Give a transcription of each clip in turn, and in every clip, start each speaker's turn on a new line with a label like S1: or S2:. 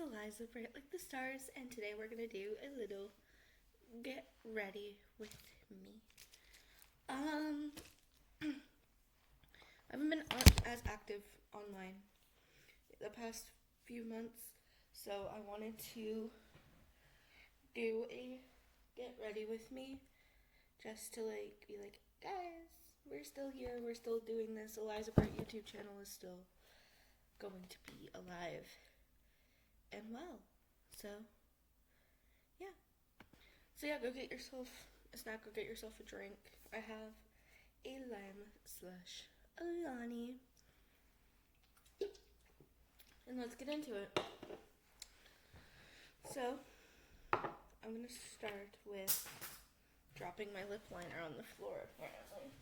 S1: it's Eliza, bright like the stars, and today we're gonna do a little get ready with me. Um, I haven't been as active online the past few months, so I wanted to do a get ready with me, just to be like, guys, we're still here, we're still doing this. Eliza Bright YouTube channel is still going to be alive and well. So, yeah. So yeah, go get yourself a snack, go get yourself a drink. I have a lime slush, a Lonnie. And let's get into it. So, I'm going to start with dropping my lip liner on the floor, apparently.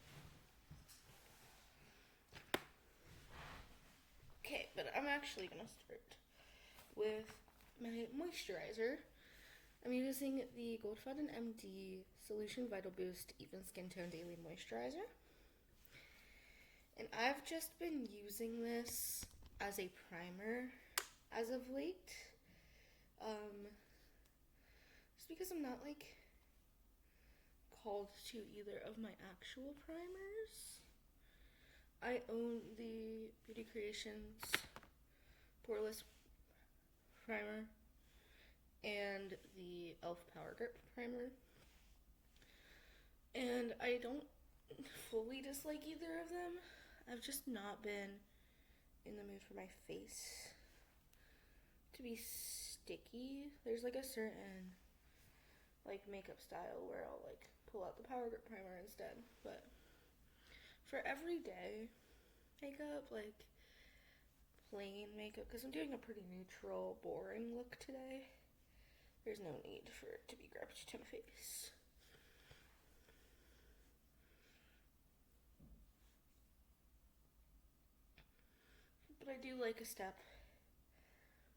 S1: Okay, but I'm actually going to start with my moisturizer. I'm using the Goldfaden MD Solution Vital Boost Even Skin Tone Daily Moisturizer. And I've just been using this as a primer as of late. Just because I'm not called to either of my actual primers. I own the Beauty Creations Poreless Primer and the e.l.f. Power Grip Primer. And I don't fully dislike either of them. I've just not been in the mood for my face to be sticky. There's a certain makeup style where I'll pull out the Power Grip Primer instead. But for everyday makeup, plain makeup, because I'm doing a pretty neutral, boring look today, there's no need for it to be grabbed to my face. But I do like a step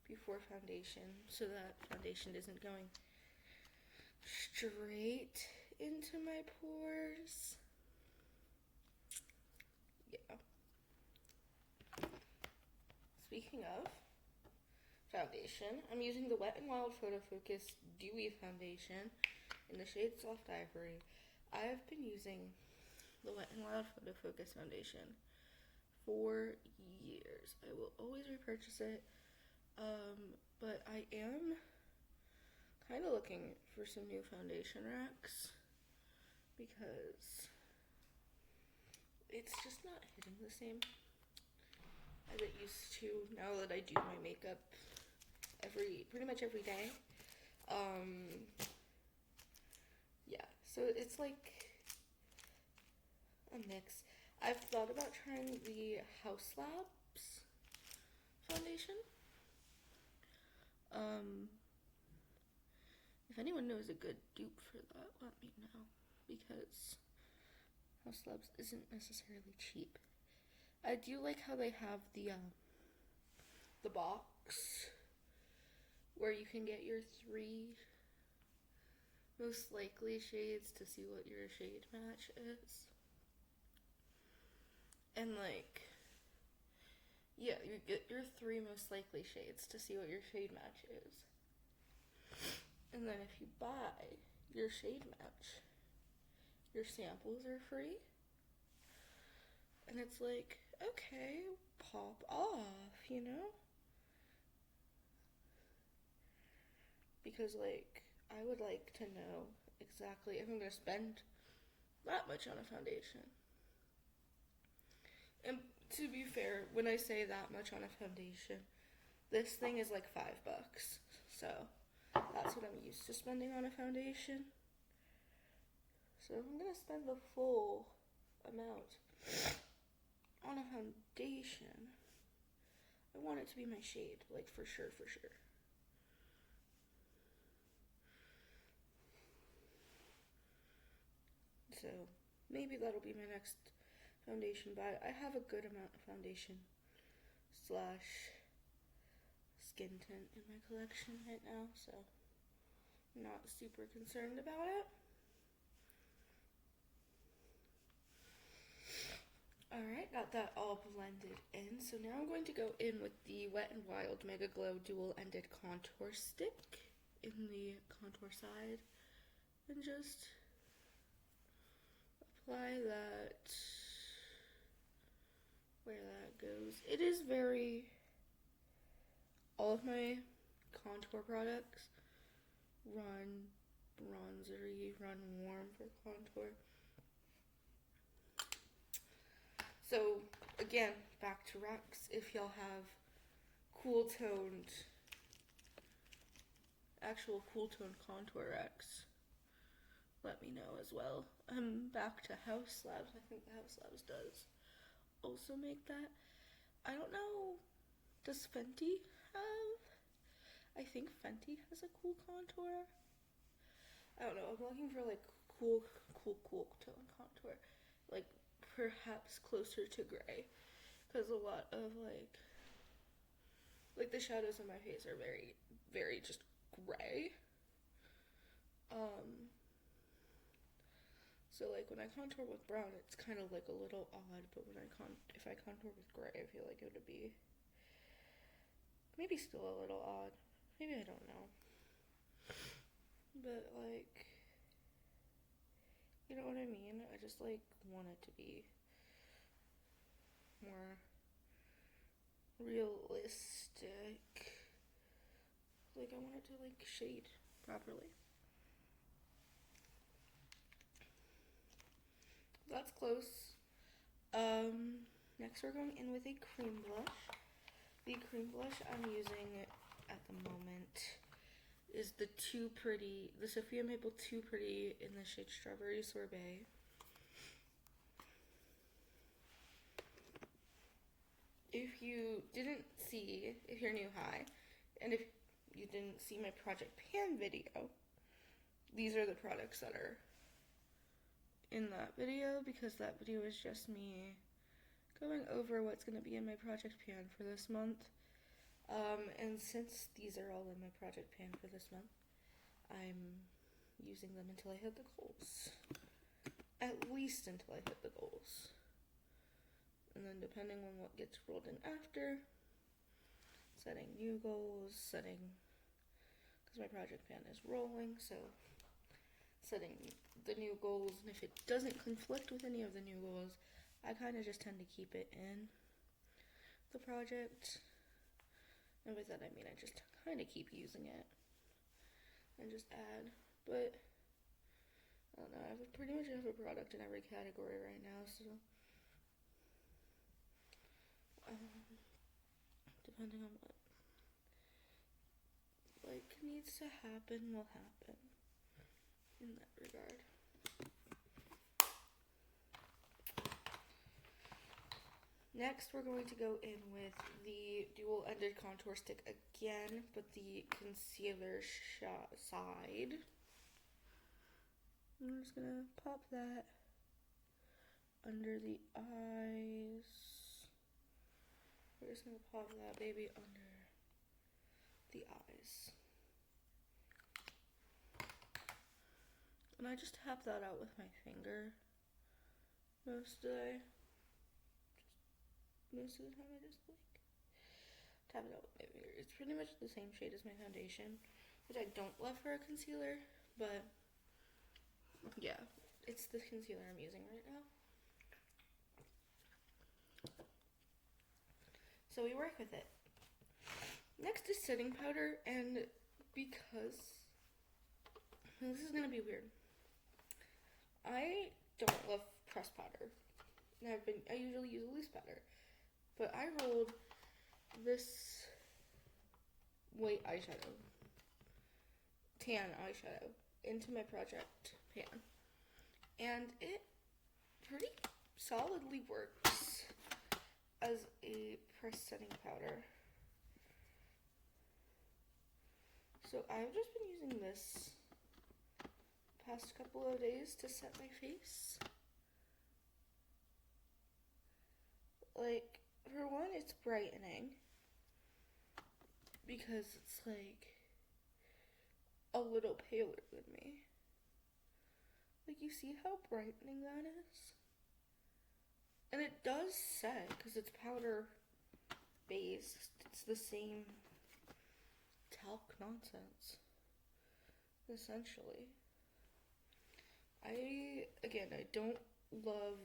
S1: before foundation, so that foundation isn't going straight into my pores. Yeah. Speaking of foundation, I'm using the Wet n Wild Photo Focus Dewy Foundation in the shade Soft Ivory. I've been using the Wet n Wild Photo Focus Foundation for years. I will always repurchase it, but I am kind of looking for some new foundation racks because it's just not hitting the same as it used to now that I do my makeup pretty much every day. Yeah, so it's a mix. I've thought about trying the House Labs foundation. If anyone knows a good dupe for that, let me know, because House Labs isn't necessarily cheap. I do like how they have the box where you can get your 3 most likely shades to see what your shade match is. And yeah, you get your 3 most likely shades to see what your shade match is. And then if you buy your shade match, your samples are free. And it's okay, pop off, Because I would like to know exactly if I'm going to spend that much on a foundation. And to be fair, when I say that much on a foundation, this thing is $5. So that's what I'm used to spending on a foundation. So if I'm going to spend the full amount on a foundation, I want it to be my shade, for sure. So maybe that'll be my next foundation buy. I have a good amount of foundation / skin tint in my collection right now, so I'm not super concerned about it. Alright, got that all blended in. So now I'm going to go in with the Wet n Wild Mega Glow Dual-Ended Contour Stick in the contour side. And just apply that where that goes. It is very... all of my contour products run bronzery, run warm for contour. So again, back to Rex, if y'all have cool toned, actual cool toned contour Rex, let me know as well. Back to House Labs. I think the House Labs does also make that. I don't know, does Fenty have? I think Fenty has a cool contour. I don't know, I'm looking for like cool tone contour. Like perhaps closer to gray. Because a lot of like the shadows on my face are very, very just gray. So like when I contour with brown, it's kind of like a little odd, but when if I contour with gray, I feel like it would be maybe still a little odd. Maybe, I don't know. But like, you know what I mean? I just like want it to be more realistic. Like I want it to like shade properly. That's close. Next we're going in with a cream blush. The cream blush I'm using at the moment is the Sophia Maple Too Pretty in the shade Strawberry Sorbet. If you didn't see, if you're new, hi, and if you didn't see my Project Pan video, these are the products that are in that video, because that video is just me going over what's going to be in my Project Pan for this month. And since these are all in my Project Pan for this month, I'm using them until I hit the goals. At least until I hit the goals. And then depending on what gets rolled in after, setting new goals, because my Project Pan is rolling, so setting the new goals, and if it doesn't conflict with any of the new goals, I kind of just tend to keep it in the project. And with that I mean I just kind of keep using it and just add. But I don't know, I pretty much have a product in every category right now, so depending on what like needs to happen will happen in that regard. Next, we're going to go in with the dual-ended contour stick again, but the concealer side. I'm just gonna pop that under the eyes. We're just gonna pop that baby under the eyes. And I just tap that out with my finger most of the time I just like tap it out with my finger. It's pretty much the same shade as my foundation, which I don't love for a concealer, but yeah, it's the concealer I'm using right now. So we work with it. Next is setting powder, and because this is gonna be weird, I don't love pressed powder. And I usually use a loose powder, but I rolled this white eyeshadow, tan eyeshadow, into my Project Pan, and it pretty solidly works as a pressed setting powder. So I've just been using this past couple of days to set my face. Like, for one, it's brightening because it's like a little paler than me. Like, you see how brightening that is? And it does set, because it's powder based. It's the same talc nonsense, essentially. I don't love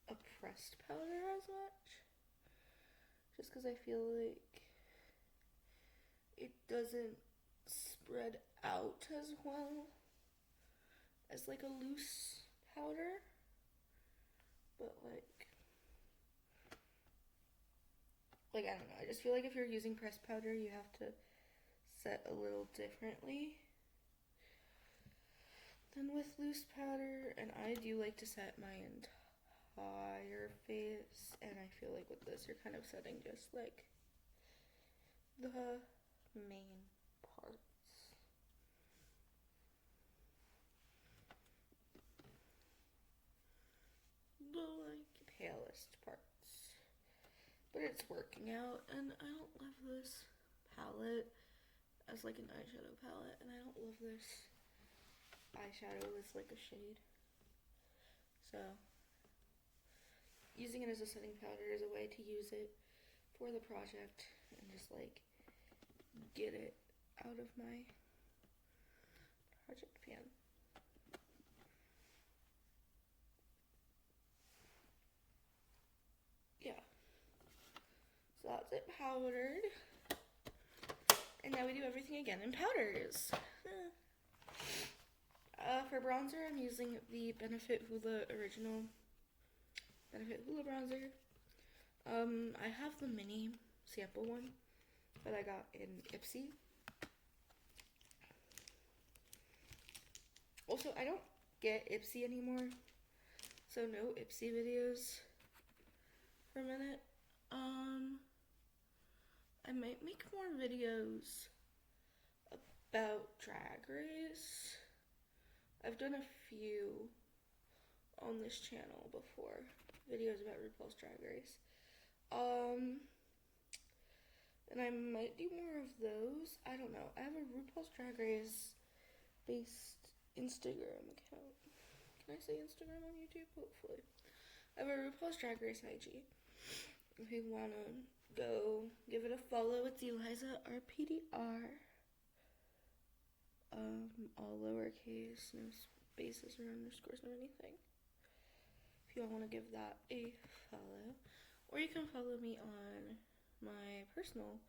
S1: a pressed powder as much, just because I feel like it doesn't spread out as well as like a loose powder. But like I don't know, I just feel like if you're using pressed powder, you have to set a little differently than with loose powder. And I do like to set my entire face, and I feel like with this, you're kind of setting just like the main parts. The like palest parts. But it's working out, and I don't love this palette as like an eyeshadow palette, and I don't love this eyeshadow as like a shade. So using it as a setting powder is a way to use it for the project and just like get it out of my project pan. Yeah. So that's it powdered. And now we do everything again in powders. For bronzer, I'm using the Benefit Hoola original Benefit Hoola bronzer. I have the mini sample one that I got in Ipsy. Also, I don't get Ipsy anymore, so no Ipsy videos for a minute. I might make more videos about Drag Race. I've done a few on this channel before, videos about RuPaul's Drag Race. And I might do more of those. I don't know. I have a RuPaul's Drag Race based Instagram account. Can I say Instagram on YouTube? Hopefully. I have a RuPaul's Drag Race IG. If you want to go give it a follow, it's Eliza RPDR. All lowercase, no spaces or underscores or anything. If you all want to give that a follow. Or you can follow me on my personal,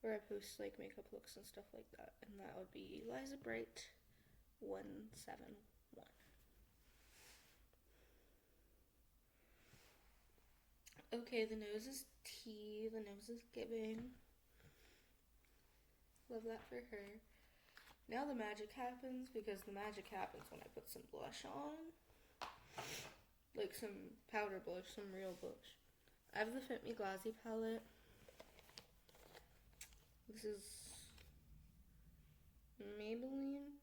S1: where I post like makeup looks and stuff like that. And that would be Eliza Bright 171. Okay, the nose is tea, the nose is giving. Love that for her. Now the magic happens, because the magic happens when I put some blush on. Like some powder blush, some real blush. I have the Fit Me Glossy palette. This is Maybelline,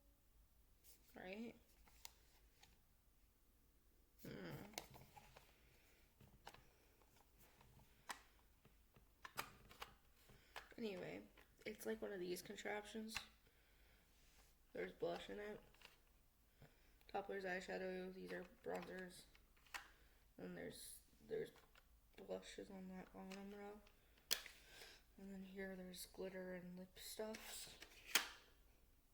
S1: right? Anyway, it's like one of these contraptions. There's blush in it. Toppler's eyeshadow. These are bronzers. And there's blushes on that bottom row. And then here there's glitter and lip stuffs.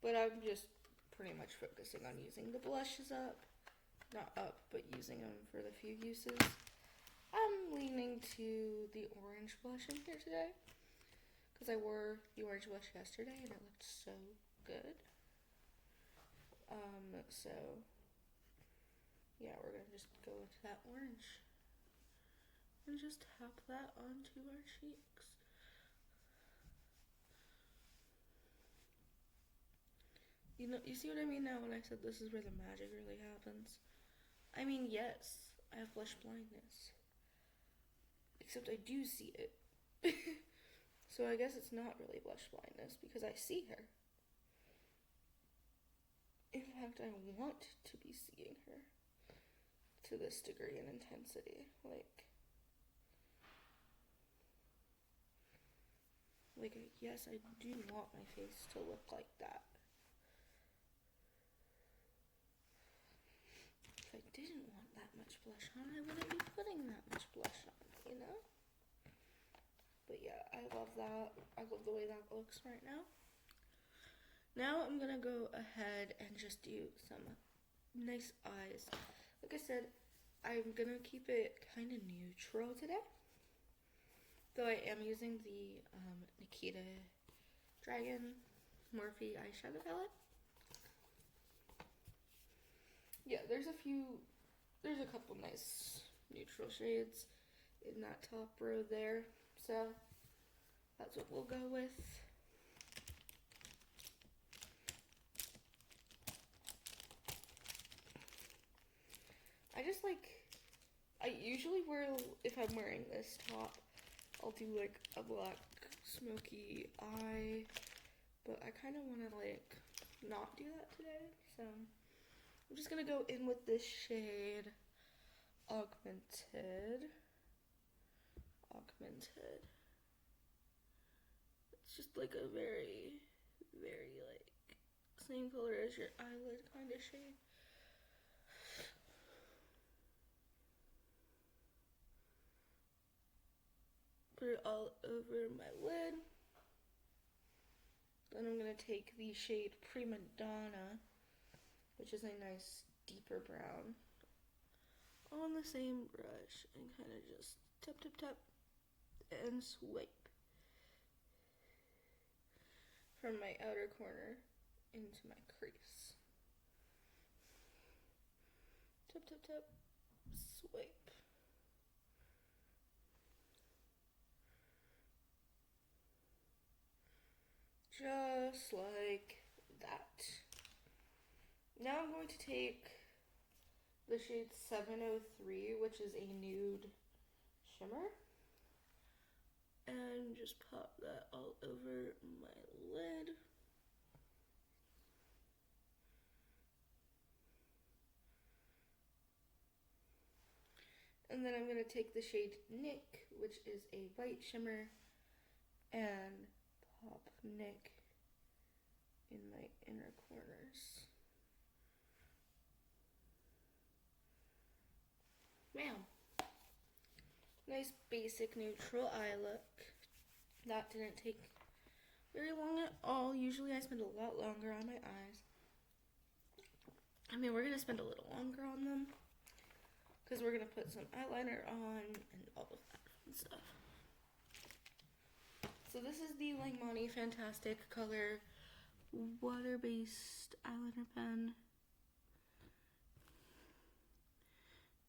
S1: But I'm just pretty much focusing on using the blushes up. Not up, but using them for the few uses. I'm leaning to the orange blush in here today, because I wore the orange blush yesterday and it looked so good. So yeah, we're gonna just go with that orange and just tap that onto our cheeks. You see what I mean now when I said this is where the magic really happens? I mean, yes, I have blush blindness. Except I do see it. So I guess it's not really blush blindness, because I see her. In fact, I want to be seeing her to this degree and intensity. Like, yes, I do want my face to look like that. If I didn't want that much blush on, I wouldn't be putting that much blush on, you know? But yeah, I love that. I love the way that looks right now. Now I'm gonna go ahead and just do some nice eyes. Like I said, I'm gonna keep it kind of neutral today. Though I am using the Nikita Dragon Morphe eyeshadow palette. Yeah, there's a couple nice neutral shades in that top row there. So that's what we'll go with. I usually wear, if I'm wearing this top, I'll do like a black smoky eye, but I kind of want to like not do that today, so I'm just gonna go in with this shade, Augmented. It's just like a very, very like same color as your eyelid kind of shade. Put it all over my lid. Then I'm going to take the shade Prima Donna, which is a nice deeper brown, on the same brush and kind of just tap, tap, tap, and swipe from my outer corner into my crease. Tap, tap, tap, swipe. Just like that. Now I'm going to take the shade 703, which is a nude shimmer, and just pop that all over my lid. And then I'm going to take the shade Nick, which is a white shimmer, and pop Nick in my inner corners. Bam! Nice basic neutral eye look. That didn't take very long at all. Usually I spend a lot longer on my eyes. I mean, we're going to spend a little longer on them because we're going to put some eyeliner on and all of that fun stuff. So this is the Langmani Fantastic Color water-based eyeliner pen.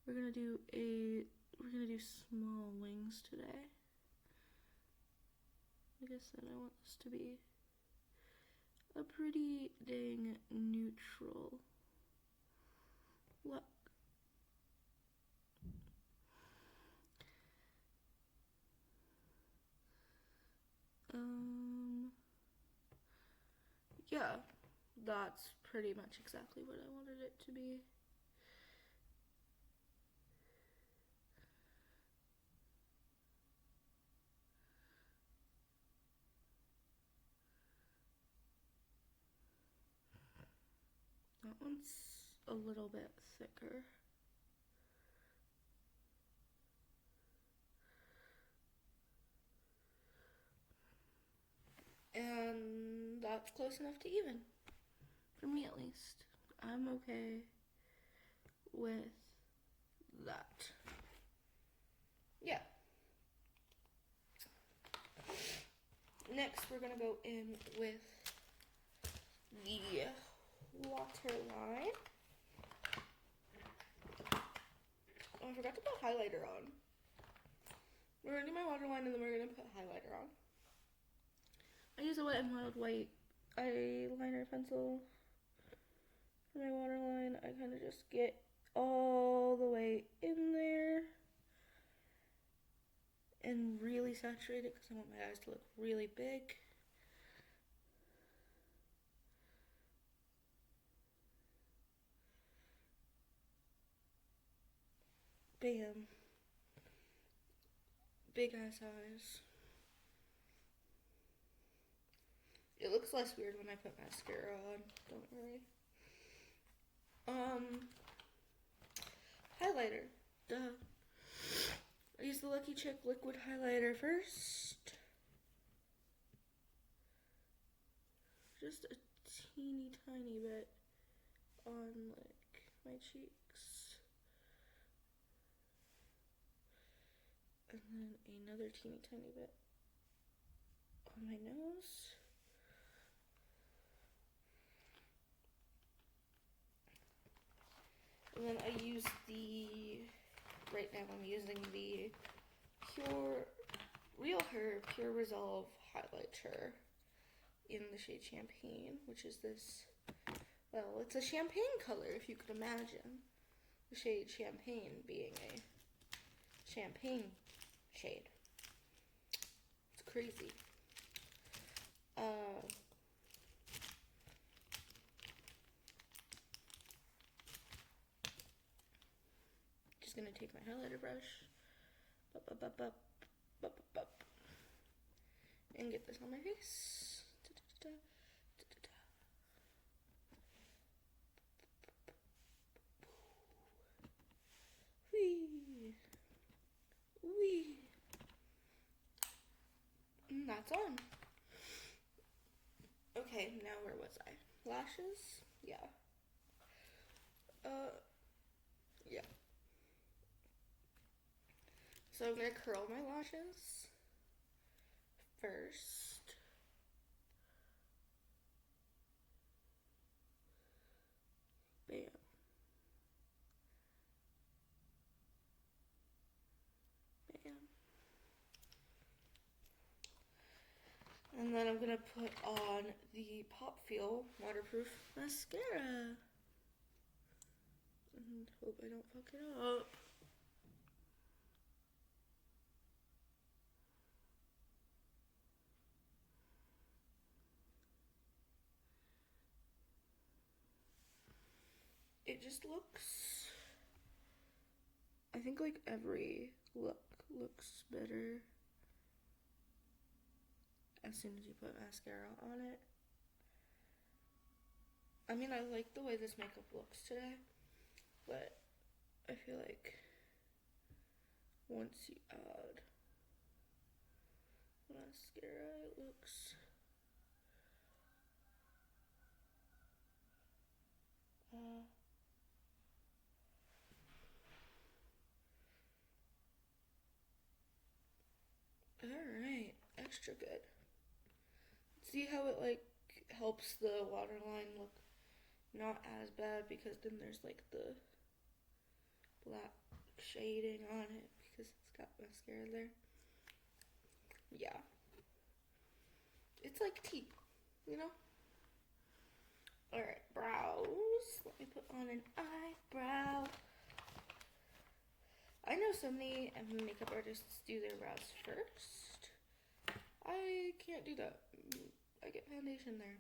S1: We're gonna do small wings today. Like I said, I want this to be a pretty dang neutral look. Yeah, that's pretty much exactly what I wanted it to be. That one's a little bit thicker. And that's close enough to even. For me at least. I'm okay with that. Yeah. Next we're gonna go in with the waterline. Oh, I forgot to put highlighter on. We're gonna do my waterline and then we're gonna put highlighter on. I use a Wet n Wild white eyeliner pencil for my waterline. I kind of just get all the way in there and really saturate it because I want my eyes to look really big. Bam. Big ass eyes. It looks less weird when I put mascara on, don't worry. Highlighter. Duh. I use the Lucky Chick liquid highlighter first. Just a teeny tiny bit on like my cheeks. And then another teeny tiny bit on my nose. And then I use right now I'm using the Real Her Pure Resolve highlighter in the shade Champagne, which is this, well, it's a champagne color, if you could imagine. The shade Champagne being a champagne shade. It's crazy. Just gonna take my highlighter brush, and get this on my face. Whee! Whee! And that's on. Okay, now where was I? Lashes? Yeah. Yeah. So I'm gonna curl my lashes first. Bam. Bam. And then I'm gonna put on the Pop Feel waterproof mascara. And hope I don't fuck it up. It just looks, I think like every look looks better as soon as you put mascara on it. I mean, I like the way this makeup looks today, but I feel like once you add mascara, it looks alright, extra good. See how it like helps the waterline look not as bad, because then there's like the black shading on it because it's got mascara there. Yeah. It's like tea, you know? Alright, brows. Let me put on an eyebrow. I know so many makeup artists do their brows first. I can't do that. I get foundation there.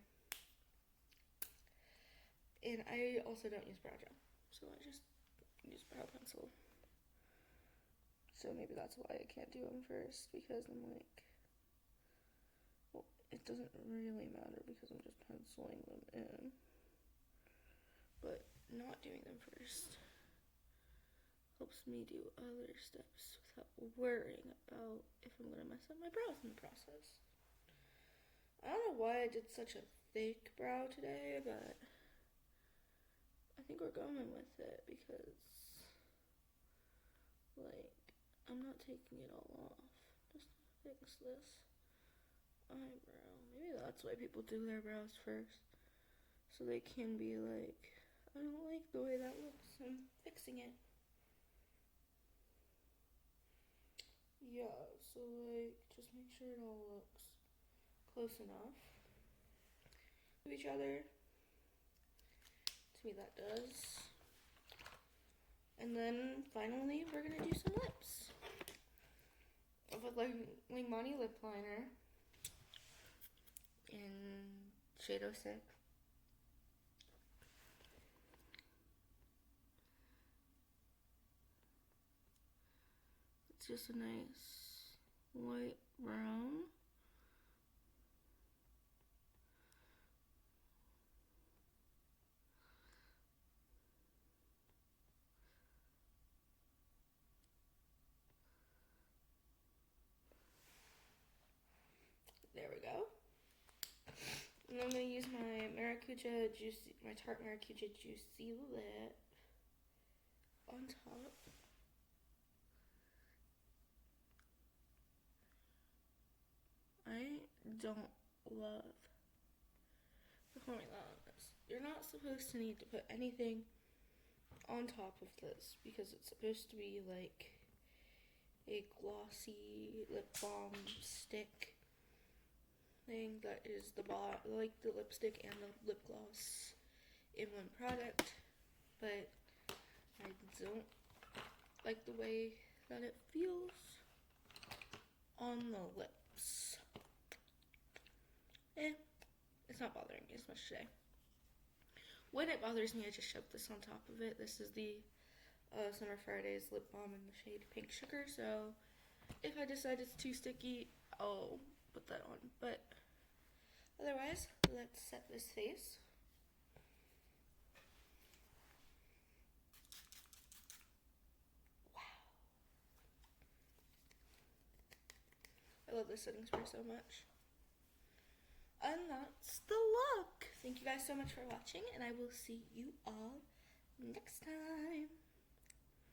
S1: And I also don't use brow gel, so I just use brow pencil. So maybe that's why I can't do them first, because I'm like, well, it doesn't really matter because I'm just penciling them in. But not doing them first helps me do other steps without worrying about if I'm gonna mess up my brows in the process. I don't know why I did such a thick brow today, but I think we're going with it because, like, I'm not taking it all off. Just fix this eyebrow. Maybe that's why people do their brows first, so they can be like, I don't like the way that looks, I'm fixing it. Yeah, so like, just make sure it all looks close enough to each other. To me that does. And then finally we're gonna do some lips. I've got like Lingmani lip liner in shade 06. It's just a nice light brown. There we go. And I'm going to use my my Tarte Maracuja Juicy Lip on top. I don't love the formula on this. You're not supposed to need to put anything on top of this because it's supposed to be like a glossy lip balm stick thing that is the lipstick and the lip gloss in one product, but I don't like the way that it feels on the lips. It's not bothering me as much today. When it bothers me, I just shove this on top of it. This is the Summer Fridays lip balm in the shade Pink Sugar, so if I decide it's too sticky, I'll put that on. But otherwise, let's set this face. Wow. I love this setting spray so much. And that's the look. Thank you guys so much for watching, and I will see you all next time.